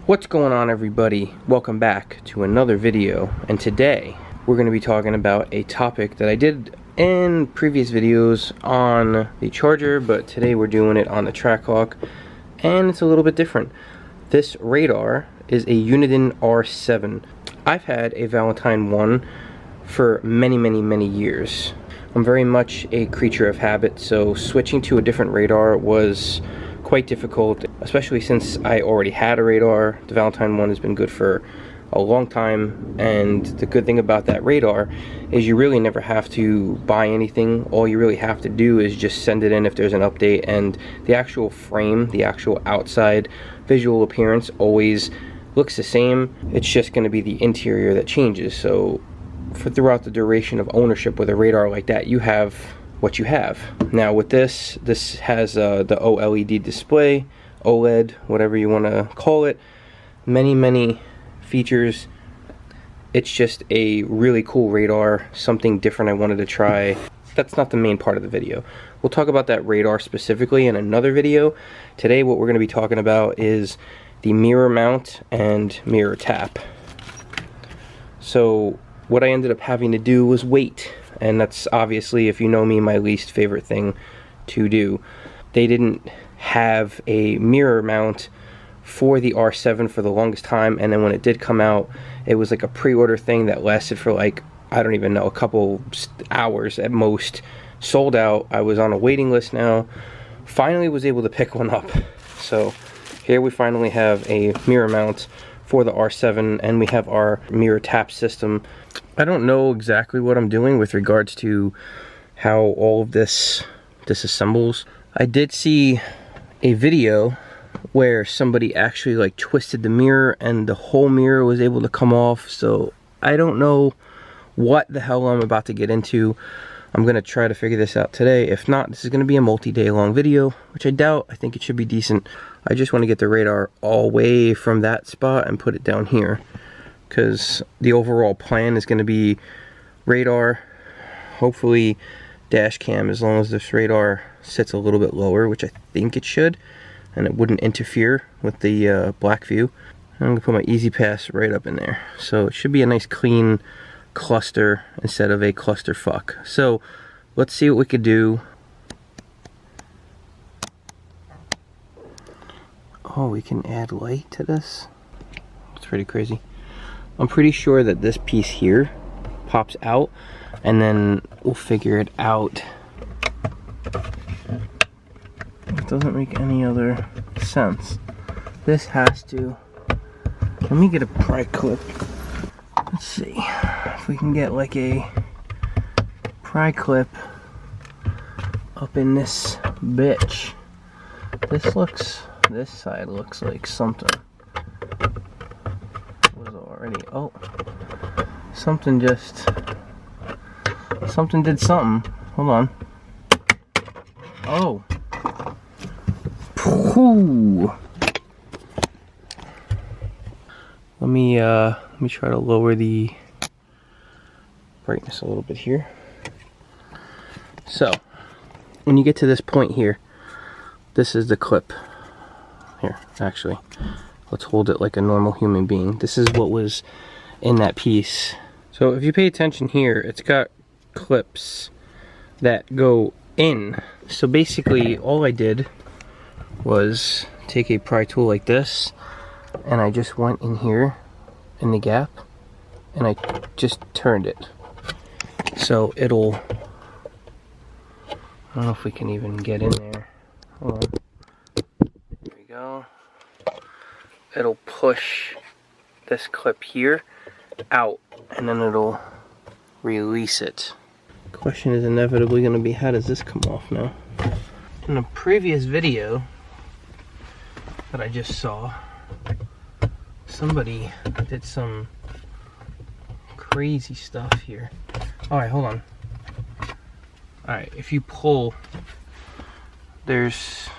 What's going on, everybody? Welcome back to another video, and today we're going to be talking about a topic that I did in previous videos on the charger, but today we're doing it on the Trackhawk, and it's a little bit different. This radar is a Uniden R7. I've had a Valentine 1 for many years. I'm very much a creature of habit, so switching to a different radar was quite difficult, especially since I already had a radar. The Valentine 1 has been good for a long time, and the good thing about that radar is you really never have to buy anything. All you really have to do is just send it in if there's an update, and the actual frame, the actual outside visual appearance always looks the same. It's just going to be the interior that changes. So for throughout the duration of ownership with a radar like that, you have what you have. Now with this has the OLED display, OLED, whatever you want to call it. Many features. It's just a really cool radar, something different I wanted to try. That's not the main part of the video. We'll talk about that radar specifically in another video. Today what we're going to be talking about is the mirror mount and mirror tap. So what I ended up having to do was wait. And that's obviously, if you know me, my least favorite thing to do. They didn't have a mirror mount for the R7 for the longest time, and then when it did come out, it was like a pre-order thing that lasted for like, I don't even know, a couple hours at most. Sold out. I was on a waiting list now. Finally was able to pick one up. So here we finally have a mirror mount for the R7, and we have our mirror tap system. I don't know exactly what I'm doing with regards to how all of this disassembles. I did see a video where somebody actually like twisted the mirror and the whole mirror was able to come off, so I don't know what the hell I'm about to get into. I'm gonna try to figure this out today. If not, this is gonna be a multi-day long video, which I doubt. I think it should be decent. I just want to get the radar all away from that spot and put it down here, because the overall plan is going to be radar, hopefully dash cam, as long as this radar sits a little bit lower, which I think it should, and it wouldn't interfere with the black view. I'm going to put my easy pass right up in there, so it should be a nice clean cluster instead of a clusterfuck. So let's see what we could do. Oh, we can add light to this. It's pretty crazy. I'm pretty sure that this piece here pops out, and then we'll figure it out. It doesn't make any other sense. This has to... Let me get a pry clip. Let's see if we can get like a pry clip up in this bitch. This side looks like something was already, oh, something did something. Hold on. Oh. Pooh. Let me try to lower the brightness a little bit here. So, when you get to this point here, this is the clip. Here, actually, let's hold it like a normal human being. This is what was in that piece. So if you pay attention here, it's got clips that go in. So basically, all I did was take a pry tool like this, and I just went in here in the gap, and I just turned it. So it'll, I don't know if we can even get in there. Hold on. Go. It'll push this clip here out, and then it'll release it. Question is inevitably going to be, how does this come off now? In a previous video that I just saw, somebody did some crazy stuff here. Alright, hold on. Alright, if you pull, there's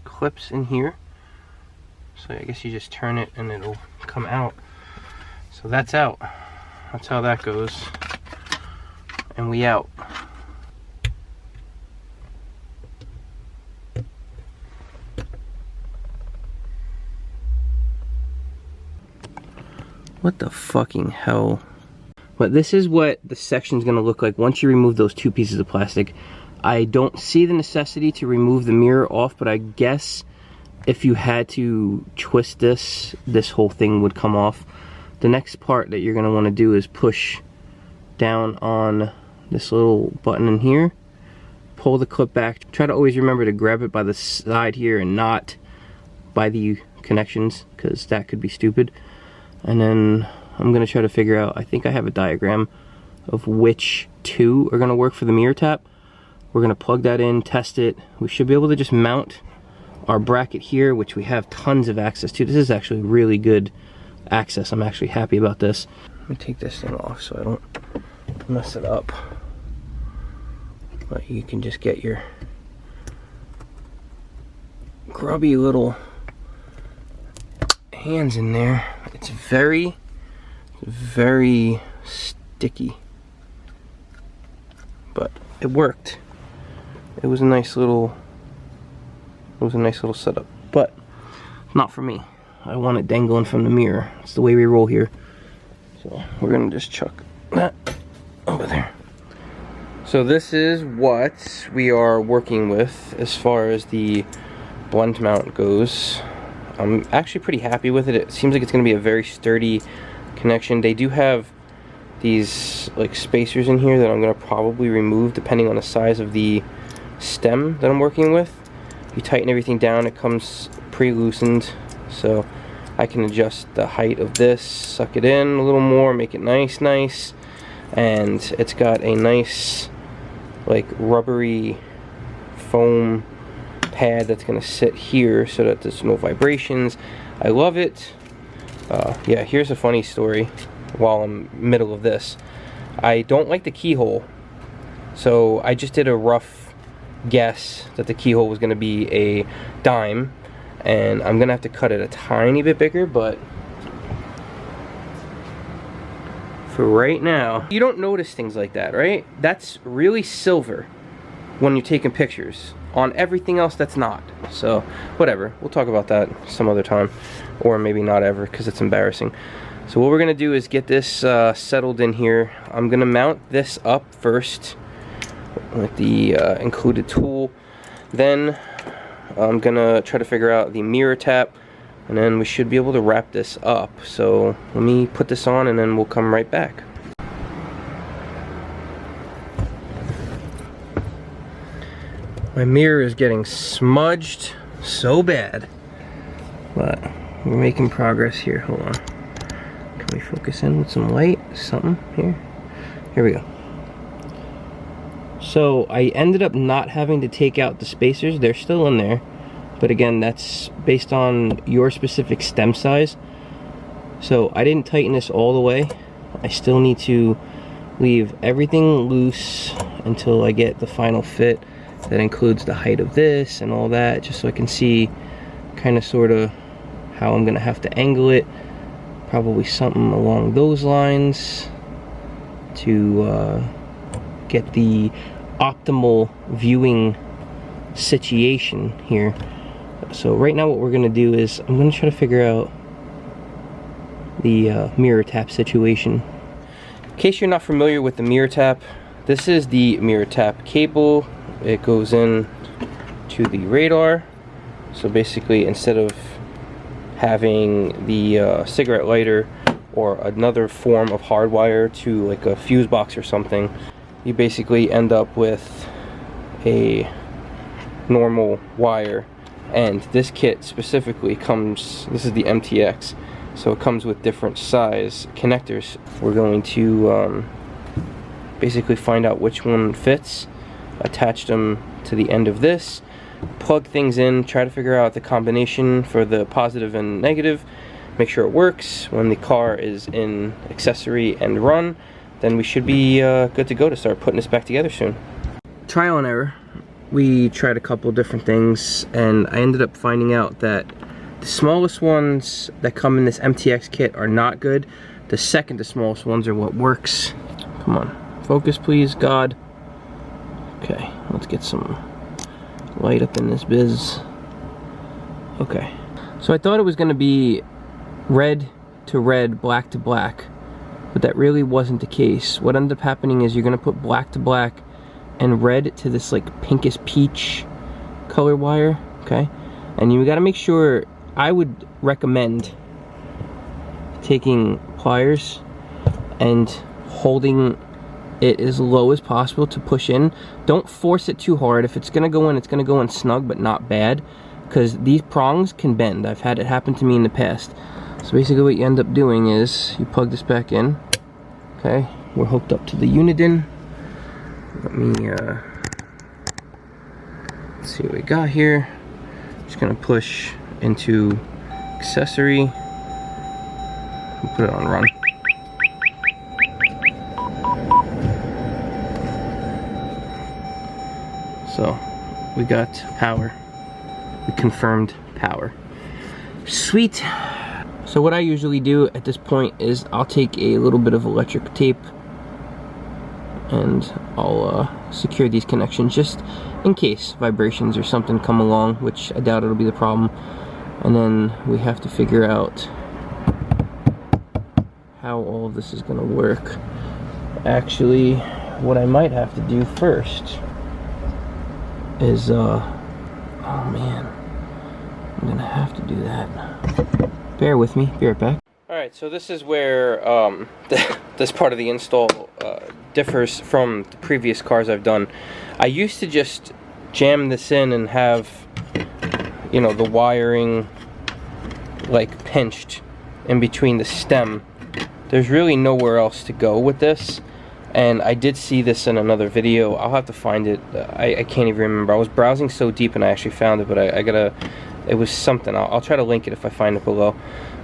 clips in here, so I guess you just turn it and it'll come out. So that's out. That's how that goes, and we out. What the fucking hell? But this is what the section's gonna look like once you remove those two pieces of plastic. I don't see the necessity to remove the mirror off, but I guess if you had to twist this, this whole thing would come off. The next part that you're gonna wanna do is push down on this little button in here, pull the clip back. Try to always remember to grab it by the side here and not by the connections, because that could be stupid. And then I'm gonna try to figure out, I think I have a diagram of which two are gonna work for the mirror tap. We're gonna plug that in, test it. We should be able to just mount our bracket here, which we have tons of access to. This is actually really good access. I'm actually happy about this. Let me take this thing off so I don't mess it up. But you can just get your grubby little hands in there. It's very, very sticky, but it worked. It was a nice little setup, but not for me. I want it dangling from the mirror. It's the way we roll here. So we're gonna just chuck that over there. So this is what we are working with as far as the Blendmount goes. I'm actually pretty happy with it. It seems like it's going to be a very sturdy connection. They do have these like spacers in here that I'm going to probably remove depending on the size of the stem that I'm working with. You tighten everything down, it comes pre-loosened, so I can adjust the height of this, suck it in a little more, make it nice, and it's got a nice like rubbery foam pad that's gonna sit here so that there's no vibrations. I love it. Yeah, here's a funny story while I'm middle of this. I don't like the keyhole, so I just did a rough guess that the keyhole was gonna be a dime, and I'm gonna have to cut it a tiny bit bigger, but for right now, you don't notice things like that, right? That's really silver when you're taking pictures. On everything else, that's not. So, whatever. We'll talk about that some other time. Or maybe not ever, because it's embarrassing. So what we're going to do is get this settled in here. I'm going to mount this up first with the included tool. Then I'm going to try to figure out the mirror tap. And then we should be able to wrap this up. So let me put this on and then we'll come right back. My mirror is getting smudged so bad, but we're making progress here. Hold on. Can we focus in with some light? Something here? Here we go. So I ended up not having to take out the spacers. They're still in there. But again, that's based on your specific stem size. So I didn't tighten this all the way. I still need to leave everything loose until I get the final fit. That includes the height of this and all that, just so I can see kind of sort of how I'm gonna have to angle it. Probably something along those lines to get the optimal viewing situation here. So right now what we're gonna do is I'm gonna try to figure out the mirror tap situation. In case you're not familiar with the mirror tap, this is the mirror tap cable. It goes in to the radar. So basically, instead of having the cigarette lighter or another form of hardwire to like a fuse box or something, you basically end up with a normal wire. And this kit specifically comes, this is the MTX, so it comes with different size connectors. We're going to basically find out which one fits, attach them to the end of this, plug things in, try to figure out the combination for the positive and negative, make sure it works. When the car is in accessory and run, then we should be good to go to start putting this back together soon. Trial and error. We tried a couple different things, and I ended up finding out that the smallest ones that come in this MTX kit are not good. The second to smallest ones are what works. Come on, focus please, God. Okay, let's get some light up in this biz. Okay, so I thought it was gonna be red to red, black to black, but that really wasn't the case. What ended up happening is you're gonna put black to black and red to this like pinkish peach color wire, okay? And you gotta make sure, I would recommend taking pliers and holding it as low as possible to push in. Don't force it too hard. If it's gonna go in, it's gonna go in snug but not bad, because these prongs can bend. I've had it happen to me in the past. So basically what you end up doing is you plug this back in. Okay, we're hooked up to the Uniden. Let me let's see what we got here. Just gonna push into accessory. We'll put it on run. So we got power. We confirmed power. Sweet. So what I usually do at this point is I'll take a little bit of electric tape and I'll secure these connections just in case vibrations or something come along, which I doubt it'll be the problem. And then we have to figure out how all of this is gonna work. Actually, what I might have to do first is, oh man, I'm gonna have to do that. Bear with me, be right back. Alright, so this is where this part of the install differs from the previous cars I've done. I used to just jam this in and have, you know, the wiring like pinched in between the stem. There's really nowhere else to go with this. And I did see this in another video. I'll have to find it. I can't even remember. I was browsing so deep and I actually found it, but I gotta, it was something. I'll try to link it if I find it below.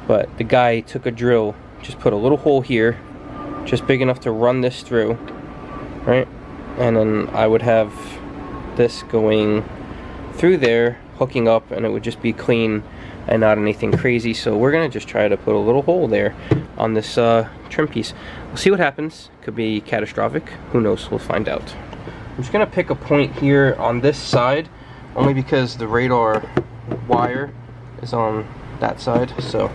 But the guy took a drill, just put a little hole here, just big enough to run this through, right? And then I would have this going through there, hooking up, and it would just be clean and not anything crazy. So we're gonna just try to put a little hole there on this trim piece. We'll see what happens. Could be catastrophic. Who knows? We'll find out. I'm just gonna pick a point here on this side, only because the radar wire is on that side, so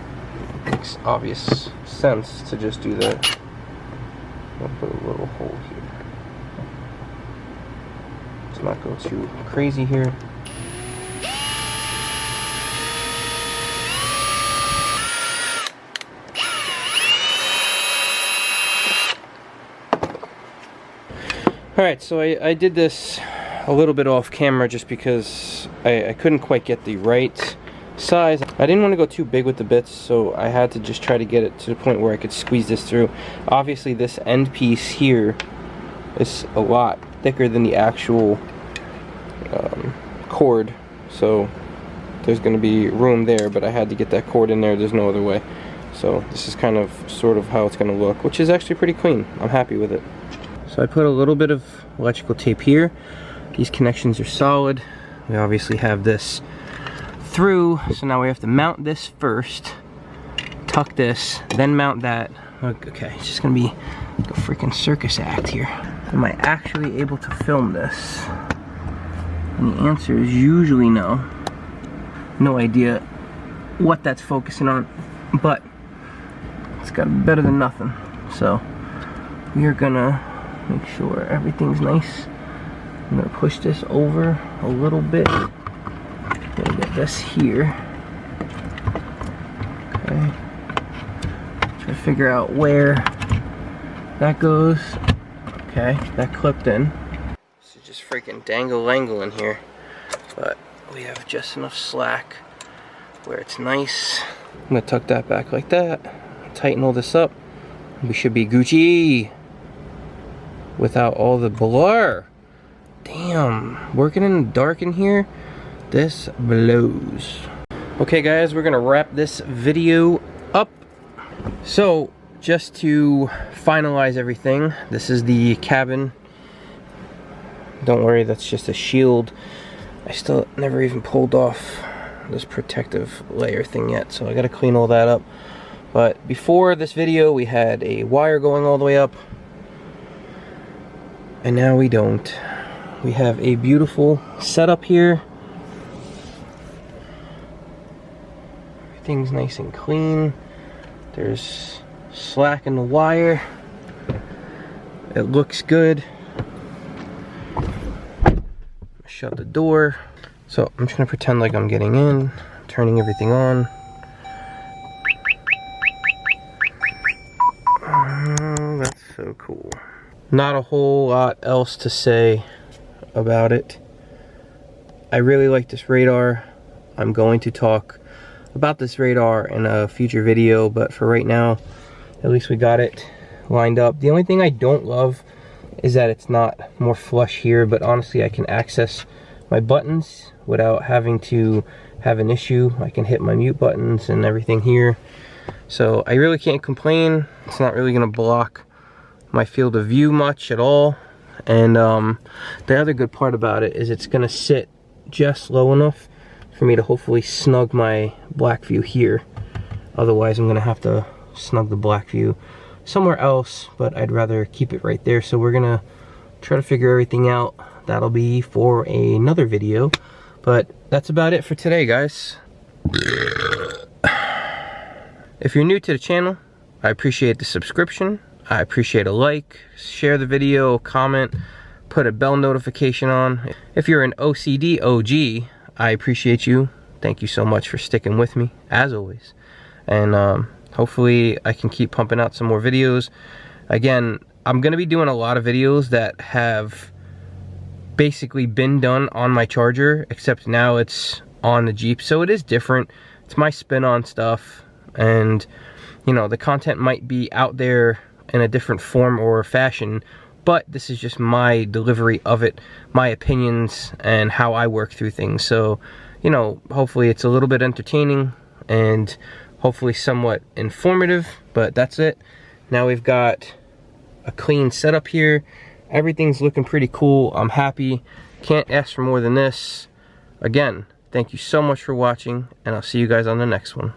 it makes obvious sense to just do that. I'll put a little hole here. Let's not go too crazy here. Alright, so I did this a little bit off camera just because I couldn't quite get the right size. I didn't want to go too big with the bits, so I had to just try to get it to the point where I could squeeze this through. Obviously this end piece here is a lot thicker than the actual cord, so there's going to be room there, but I had to get that cord in there. There's no other way. So this is kind of sort of how it's going to look, which is actually pretty clean. I'm happy with it. So I put a little bit of electrical tape here. These connections are solid. We obviously have this through, so now we have to mount this first, tuck this, then mount that. Okay, it's just gonna be like a freaking circus act here. Am I actually able to film this? And the answer is usually no. No idea what that's focusing on, but it's got better than nothing. So we are gonna make sure everything's nice. I'm gonna push this over a little bit. Gonna get this here. Okay. Try to figure out where that goes. Okay, that clipped in. This is just freaking dangle-langle in here. But we have just enough slack where it's nice. I'm gonna tuck that back like that. Tighten all this up. We should be Gucci without all the blur. Damn, working in the dark in here, this blows. Okay guys, we're gonna wrap this video up. So just to finalize everything, this is the cabin. Don't worry, that's just a shield. I still never even pulled off this protective layer thing yet, so I gotta clean all that up. But before this video we had a wire going all the way up, and now we don't. We have a beautiful setup here. Everything's nice and clean. There's slack in the wire. It looks good. Shut the door. So I'm just gonna pretend like I'm getting in, turning everything on. Oh, that's so cool. Not a whole lot else to say about it. I really like this radar. I'm going to talk about this radar in a future video, but for right now, at least we got it lined up. The only thing I don't love is that it's not more flush here, but honestly I can access my buttons without having to have an issue. I can hit my mute buttons and everything here. So I really can't complain. It's not really gonna block my field of view much at all. And the other good part about it is it's gonna sit just low enough for me to hopefully snug my black view here. Otherwise I'm gonna have to snug the black view somewhere else, but I'd rather keep it right there. So we're gonna try to figure everything out. That'll be for another video, but that's about it for today, guys. If you're new to the channel, I appreciate the subscription. I appreciate a like, share the video, comment, put a bell notification on. If you're an OCD OG, I appreciate you. Thank you so much for sticking with me, as always. And hopefully I can keep pumping out some more videos. Again, I'm gonna be doing a lot of videos that have basically been done on my charger, except now it's on the Jeep, so it is different. It's my spin on stuff, and you know, the content might be out there in a different form or fashion, but this is just my delivery of it, my opinions, and how I work through things. So, you know, hopefully it's a little bit entertaining and hopefully somewhat informative, but that's it. Now we've got a clean setup here. Everything's looking pretty cool. I'm happy. Can't ask for more than this. Again, thank you so much for watching, and I'll see you guys on the next one.